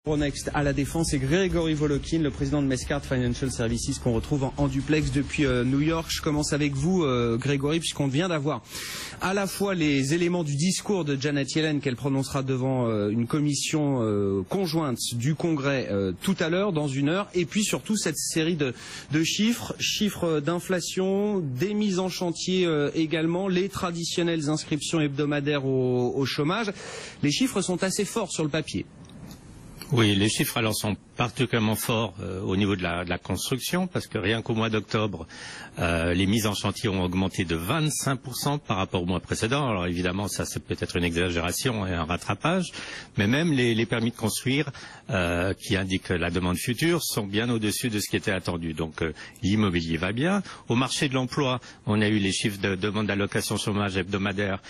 Euronext à la Défense et Grégory Volokin, le président de Mescart Financial Services qu'on retrouve en duplex depuis New York. Je commence avec vous, Grégory, puisqu'on vient d'avoir à la fois les éléments du discours de Janet Yellen qu'elle prononcera devant une commission conjointe du Congrès tout à l'heure, dans une heure, et puis surtout cette série de chiffres d'inflation, des mises en chantier également, les traditionnelles inscriptions hebdomadaires au chômage. Les chiffres sont assez forts sur le papier. Oui, les chiffres alors sont particulièrement forts au niveau de la construction, parce que rien qu'au mois d'octobre, les mises en chantier ont augmenté de 25% par rapport au mois précédent. Alors évidemment, ça c'est peut-être une exagération et un rattrapage, mais même les permis de construire qui indiquent la demande future sont bien au-dessus de ce qui était attendu. Donc l'immobilier va bien. Au marché de l'emploi, on a eu les chiffres de demande d'allocation chômage hebdomadaire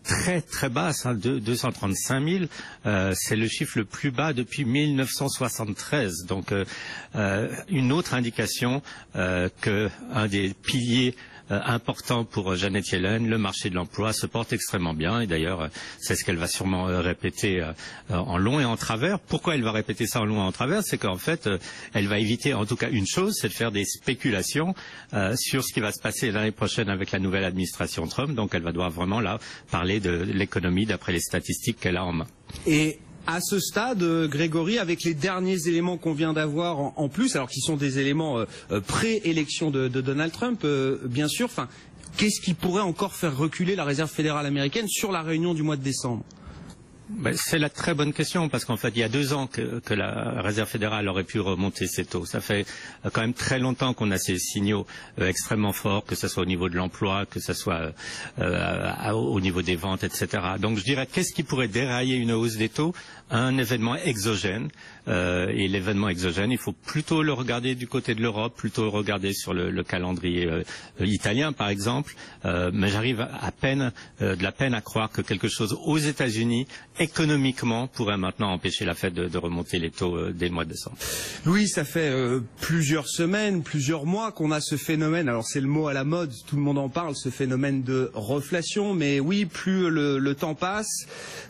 très basses, 235 000. C'est le chiffre le plus bas depuis 1973. Donc une autre indication qu'un des piliers important pour Janet Yellen, le marché de l'emploi se porte extrêmement bien, et d'ailleurs c'est ce qu'elle va sûrement répéter en long et en travers. Pourquoi elle va répéter ça en long et en travers? C'est qu'en fait elle va éviter en tout cas une chose, c'est de faire des spéculations sur ce qui va se passer l'année prochaine avec la nouvelle administration Trump. Donc elle va devoir vraiment là parler de l'économie d'après les statistiques qu'elle a en main. Et à ce stade, Grégory, avec les derniers éléments qu'on vient d'avoir en plus, alors qui sont des éléments pré-élection de Donald Trump, bien sûr, qu'est-ce qui pourrait encore faire reculer la Réserve fédérale américaine sur la réunion du mois de décembre? C'est la très bonne question, parce qu'en fait, il y a 2 ans que la Réserve fédérale aurait pu remonter ses taux. Ça fait quand même très longtemps qu'on a ces signaux extrêmement forts, que ce soit au niveau de l'emploi, que ce soit au niveau des ventes, etc. Donc je dirais, qu'est-ce qui pourrait dérailler une hausse des taux? Un événement exogène. Et l'événement exogène, il faut plutôt le regarder du côté de l'Europe, plutôt le regarder sur le calendrier italien, par exemple. Mais j'arrive de la peine à croire que quelque chose aux États-Unis économiquement pourrait maintenant empêcher la Fed de remonter les taux dès le mois de décembre. Louis, ça fait plusieurs semaines, plusieurs mois qu'on a ce phénomène, alors c'est le mot à la mode, tout le monde en parle, ce phénomène de reflation, mais oui, plus le temps passe,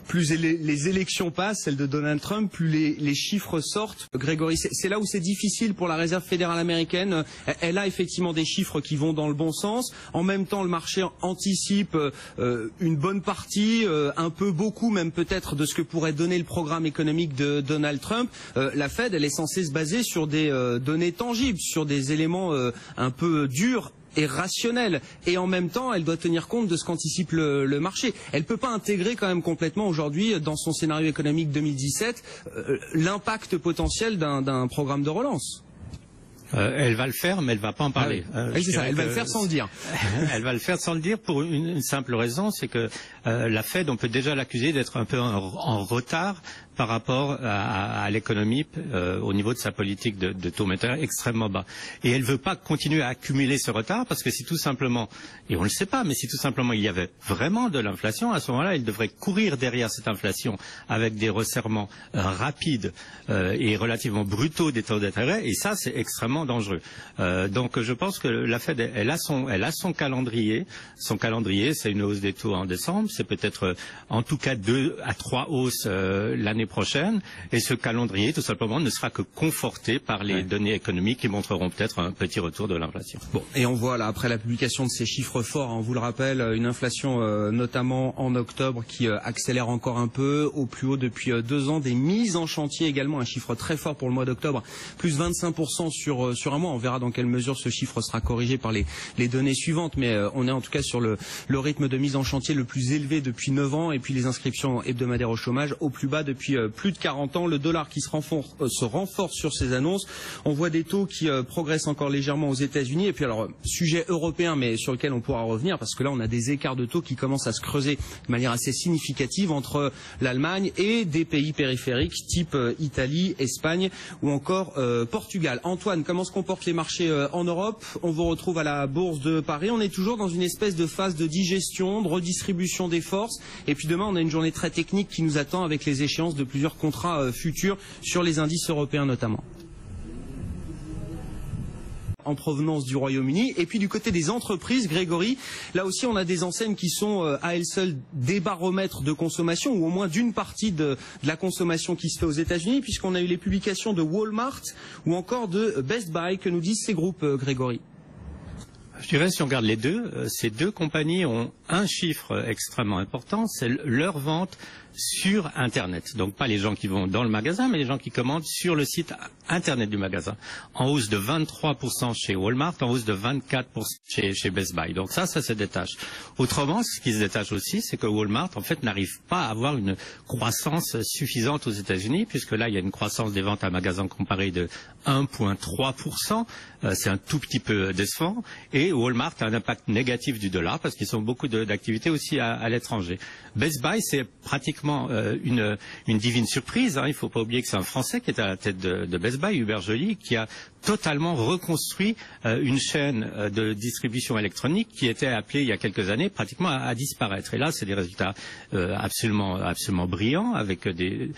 plus les élections passent, celles de Donald Trump, plus les chiffres sortent. Grégory, c'est là où c'est difficile pour la Réserve fédérale américaine. Elle a effectivement des chiffres qui vont dans le bon sens. En même temps, le marché anticipe une bonne partie, un peu beaucoup même peut-être, de ce que pourrait donner le programme économique de Donald Trump. La Fed, elle est censée se baser sur des données tangibles, sur des éléments un peu durs et rationnelle, et en même temps elle doit tenir compte de ce qu'anticipe le marché. Elle ne peut pas intégrer quand même complètement aujourd'hui dans son scénario économique 2017 l'impact potentiel d'un programme de relance. Elle va le faire, mais elle va pas en parler. Oui, c'est ça, elle va le faire sans le dire. Elle va le faire sans le dire pour une simple raison, c'est que la Fed, on peut déjà l'accuser d'être un peu en retard par rapport à l'économie au niveau de sa politique de taux monétaire extrêmement bas. Et elle veut pas continuer à accumuler ce retard, parce que si tout simplement, et on le sait pas, mais si tout simplement il y avait vraiment de l'inflation, à ce moment-là, elle devrait courir derrière cette inflation avec des resserrements rapides et relativement brutaux des taux d'intérêt, et ça c'est extrêmement dangereux. Donc je pense que la Fed, elle a son calendrier. Son calendrier, c'est une hausse des taux en décembre, c'est peut-être en tout cas 2 à 3 hausses l'année prochaine, et ce calendrier tout simplement ne sera que conforté par les données économiques qui montreront peut-être un petit retour de l'inflation. Bon, et on voit là, après la publication de ces chiffres forts, on vous le rappelle, une inflation notamment en octobre qui accélère encore un peu, au plus haut depuis 2 ans, des mises en chantier également, un chiffre très fort pour le mois d'octobre, plus 25% sur un mois. On verra dans quelle mesure ce chiffre sera corrigé par les données suivantes, mais on est en tout cas sur le rythme de mise en chantier le plus élevé depuis 9 ans, et puis les inscriptions hebdomadaires au chômage au plus bas depuis plus de 40 ans. Le dollar qui se renforce sur ces annonces. On voit des taux qui progressent encore légèrement aux États-Unis. Et puis alors, sujet européen, mais sur lequel on pourra revenir, parce que là on a des écarts de taux qui commencent à se creuser de manière assez significative entre l'Allemagne et des pays périphériques type Italie, Espagne ou encore Portugal. Antoine, comment se comportent les marchés en Europe? On vous retrouve à la Bourse de Paris. On est toujours dans une espèce de phase de digestion, de redistribution des forces. Et puis demain, on a une journée très technique qui nous attend avec les échéances de plusieurs contrats futurs sur les indices européens notamment. en provenance du Royaume-Uni. Et puis du côté des entreprises, Grégory, là aussi on a des enseignes qui sont à elles seules des baromètres de consommation, ou au moins d'une partie de la consommation qui se fait aux États-Unis, puisqu'on a eu les publications de Walmart ou encore de Best Buy. Que nous disent ces groupes, Grégory? Je dirais, si on regarde les deux, ces deux compagnies ont un chiffre extrêmement important, c'est leur vente sur Internet. Donc pas les gens qui vont dans le magasin, mais les gens qui commandent sur le site Internet du magasin. En hausse de 23% chez Walmart, en hausse de 24% chez Best Buy. Donc ça se détache. Autrement, ce qui se détache aussi, c'est que Walmart, en fait, n'arrive pas à avoir une croissance suffisante aux États-Unis, puisque là, il y a une croissance des ventes à magasin comparée de 1,3%. C'est un tout petit peu décevant. Et Walmart a un impact négatif du dollar, parce qu'ils ont beaucoup d'activités aussi à l'étranger. Best Buy, c'est pratiquement une divine surprise. Il ne faut pas oublier que c'est un Français qui est à la tête de Best Buy, Hubert Joly, qui a totalement reconstruit une chaîne de distribution électronique qui était appelée il y a quelques années pratiquement à disparaître. Et là, c'est des résultats absolument brillants, avec des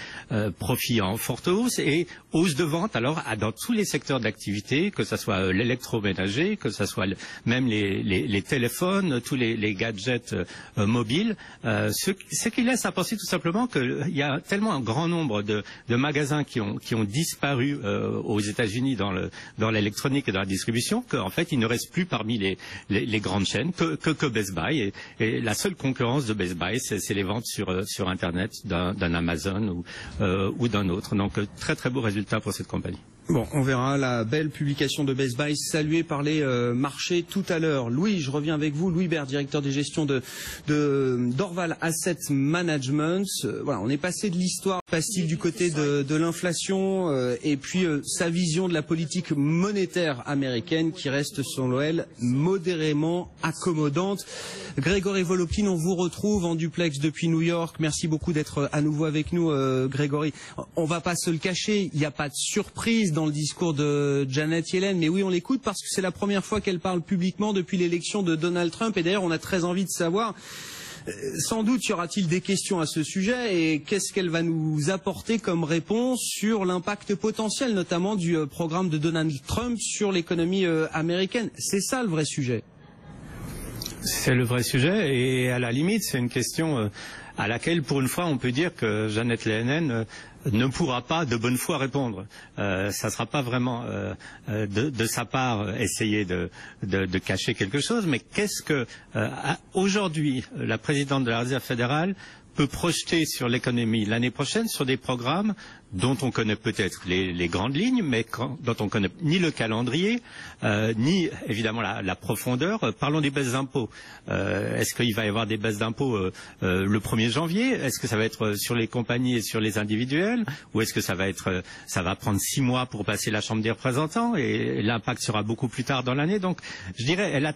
profits en forte hausse et hausse de vente alors dans tous les secteurs d'activité, que ce soit l'électroménager, que ce soit même les téléphones, tous les gadgets mobiles, ce qui laisse à penser tout simplement qu'il y a tellement un grand nombre de magasins qui ont disparu aux États-Unis dans l'électronique et dans la distribution, qu'en fait il ne reste plus parmi les grandes chaînes que Best Buy, et la seule concurrence de Best Buy, c'est les ventes sur Internet d'un Amazon ou d'un autre. Donc très très beau résultat pour cette compagnie. Bon, on verra la belle publication de Best Buy saluée par les marchés tout à l'heure. Louis, je reviens avec vous. Louis Baird, directeur des gestions d'Orval Asset Management. Voilà, on est passé de l'histoire passive du côté de l'inflation et puis sa vision de la politique monétaire américaine qui reste, selon elle, modérément accommodante. Grégory Volopine, on vous retrouve en duplex depuis New York. Merci beaucoup d'être à nouveau avec nous, Grégory. On va pas se le cacher, il n'y a pas de surprise dans le discours de Janet Yellen, mais oui, on l'écoute parce que c'est la première fois qu'elle parle publiquement depuis l'élection de Donald Trump, et d'ailleurs on a très envie de savoir, sans doute y aura-t-il des questions à ce sujet, et qu'est-ce qu'elle va nous apporter comme réponse sur l'impact potentiel notamment du programme de Donald Trump sur l'économie américaine. C'est ça le vrai sujet. C'est le vrai sujet, et à la limite c'est une question à laquelle pour une fois on peut dire que Janet Yellen ne pourra pas de bonne foi répondre. Ça ne sera pas vraiment de sa part essayer de cacher quelque chose, mais qu'est-ce que aujourd'hui la présidente de la Réserve fédérale peut projeter sur l'économie l'année prochaine sur des programmes dont on connaît peut-être les grandes lignes, mais dont on connaît ni le calendrier, ni évidemment la profondeur. Parlons des baisses d'impôts. Est-ce qu'il va y avoir des baisses d'impôts le 1er janvier? Est-ce que ça va être sur les compagnies et sur les individuels? Ou est-ce que ça va prendre 6 mois pour passer la Chambre des représentants et l'impact sera beaucoup plus tard dans l'année? Donc, je dirais, elle a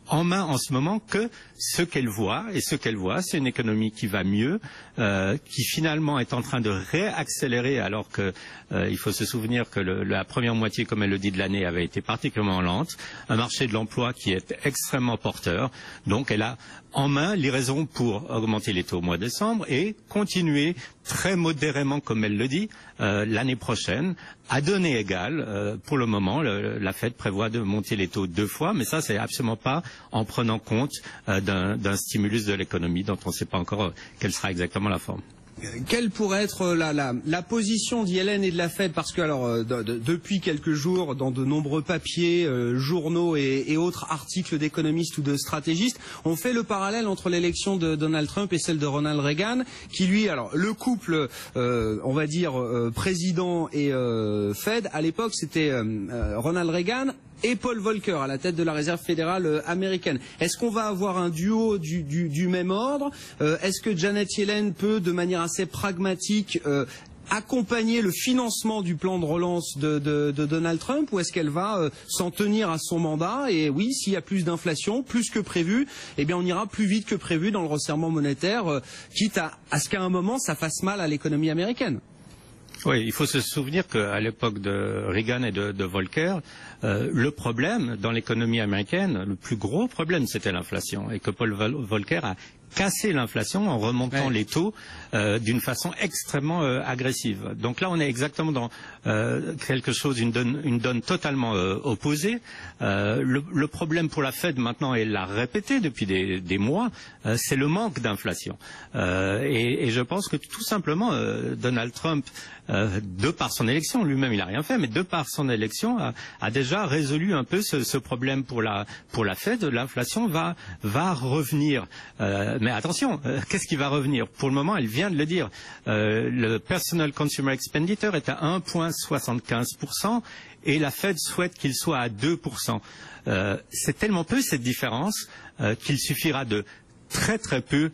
en main en ce moment que ce qu'elle voit, et ce qu'elle voit, c'est une économie qui va mieux, qui finalement est en train de réaccélérer, alors que il faut se souvenir que la première moitié, comme elle le dit, de l'année avait été particulièrement lente, un marché de l'emploi qui est extrêmement porteur. Donc elle a en main les raisons pour augmenter les taux au mois de décembre et continuer très modérément, comme elle le dit, l'année prochaine, à données égales. Pour le moment, la Fed prévoit de monter les taux 2 fois, mais ça, c'est absolument pas en prenant compte d'un stimulus de l'économie dont on ne sait pas encore quelle sera exactement la forme. Quelle pourrait être la position d'Yellen et de la Fed? Parce que alors depuis quelques jours, dans de nombreux papiers, journaux et autres articles d'économistes ou de stratégistes, on fait le parallèle entre l'élection de Donald Trump et celle de Ronald Reagan, qui lui, alors le couple, on va dire président et Fed, à l'époque c'était Ronald Reagan et Paul Volcker à la tête de la Réserve fédérale américaine. Est-ce qu'on va avoir un duo du même ordre? Est-ce que Janet Yellen peut, de manière assez pragmatique, accompagner le financement du plan de relance de Donald Trump, ou est-ce qu'elle va s'en tenir à son mandat? Et oui, s'il y a plus d'inflation, plus que prévu, eh bien on ira plus vite que prévu dans le resserrement monétaire, quitte à ce qu'à un moment ça fasse mal à l'économie américaine. Oui, il faut se souvenir qu'à l'époque de Reagan et de Volcker, le problème dans l'économie américaine, le plus gros problème, c'était l'inflation, et que Paul Volcker a casser l'inflation en remontant les taux d'une façon extrêmement agressive. Donc là, on est exactement dans quelque chose, une donne totalement opposée. Le problème pour la Fed maintenant, et l'a répété depuis des mois, c'est le manque d'inflation. Et je pense que tout simplement, Donald Trump, de par son élection, lui-même il n'a rien fait, mais de par son élection, a déjà résolu un peu ce problème pour la Fed. L'inflation va revenir. Mais attention, qu'est-ce qui va revenir? Pour le moment, elle vient de le dire. Le Personal Consumer Expenditure est à 1,75% et la Fed souhaite qu'il soit à 2%. C'est tellement peu cette différence qu'il suffira de très très peu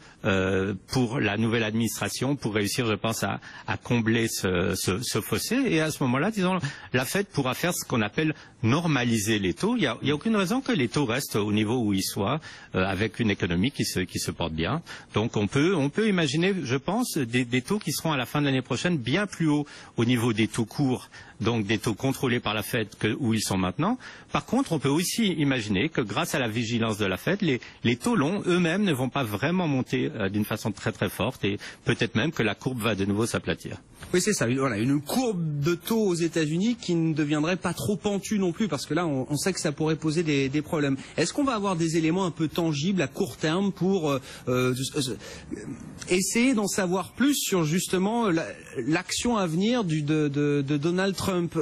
pour la nouvelle administration pour réussir, je pense, à combler ce fossé. Et à ce moment-là, disons, la Fed pourra faire ce qu'on appelle normaliser les taux. Il y a aucune raison que les taux restent au niveau où ils soient, avec une économie qui se porte bien. Donc on peut imaginer, je pense, des taux qui seront à la fin de l'année prochaine bien plus hauts au niveau des taux courts, donc des taux contrôlés par la Fed où ils sont maintenant. Par contre, on peut aussi imaginer que grâce à la vigilance de la Fed, les taux longs eux-mêmes ne vont pas vraiment monter d'une façon très très forte et peut-être même que la courbe va de nouveau s'aplatir. Oui, c'est ça. Voilà, une courbe de taux aux États-Unis qui ne deviendrait pas trop pentue non plus, parce que là, on sait que ça pourrait poser des problèmes. Est-ce qu'on va avoir des éléments un peu tangibles à court terme pour essayer d'en savoir plus sur justement l'action à venir de Donald Trump?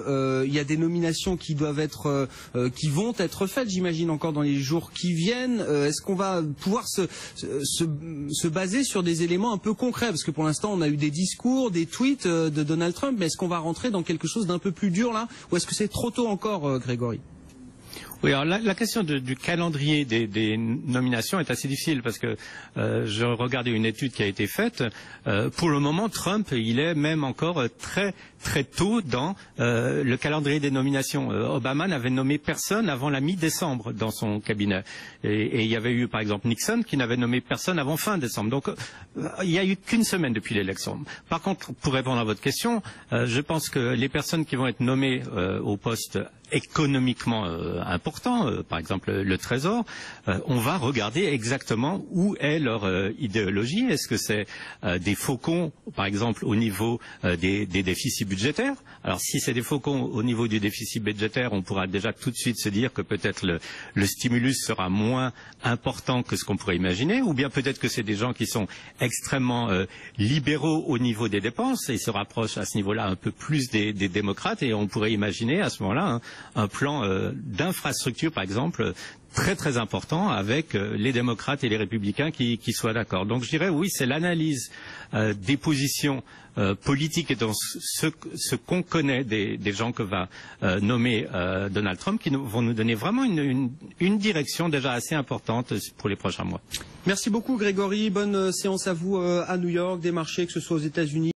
Il y a des nominations qui doivent être, qui vont être faites, j'imagine, encore dans les jours qui viennent. Est-ce qu'on va pouvoir se baser sur des éléments un peu concrets? Parce que pour l'instant, on a eu des discours, des tweets de Donald Trump, mais est-ce qu'on va rentrer dans quelque chose d'un peu plus dur là, ou est-ce que c'est trop tôt encore, Grégory? Oui, alors la question du calendrier des nominations est assez difficile parce que je regardais une étude qui a été faite. Pour le moment, Trump, il est même encore très très tôt dans le calendrier des nominations. Obama n'avait nommé personne avant la mi-décembre dans son cabinet. Et il y avait eu, par exemple, Nixon qui n'avait nommé personne avant fin décembre. Donc, il n'y a eu qu'une semaine depuis l'élection. Par contre, pour répondre à votre question, je pense que les personnes qui vont être nommées au poste économiquement important, par exemple le Trésor, on va regarder exactement où est leur idéologie. Est-ce que c'est des faucons, par exemple, au niveau des déficits budgétaires? Alors si c'est des faucons au niveau du déficit budgétaire, on pourra déjà tout de suite se dire que peut-être le stimulus sera moins important que ce qu'on pourrait imaginer, ou bien peut-être que c'est des gens qui sont extrêmement libéraux au niveau des dépenses et ils se rapprochent à ce niveau-là un peu plus des démocrates, et on pourrait imaginer à ce moment-là un plan d'infrastructure, par exemple, très très important avec les démocrates et les républicains qui soient d'accord. Donc je dirais oui, c'est l'analyse des positions politiques et dans ce qu'on connaît des gens que va nommer Donald Trump qui vont nous donner vraiment une direction déjà assez importante pour les prochains mois. Merci beaucoup Grégory, bonne séance à vous à New York, des marchés, que ce soit aux États-Unis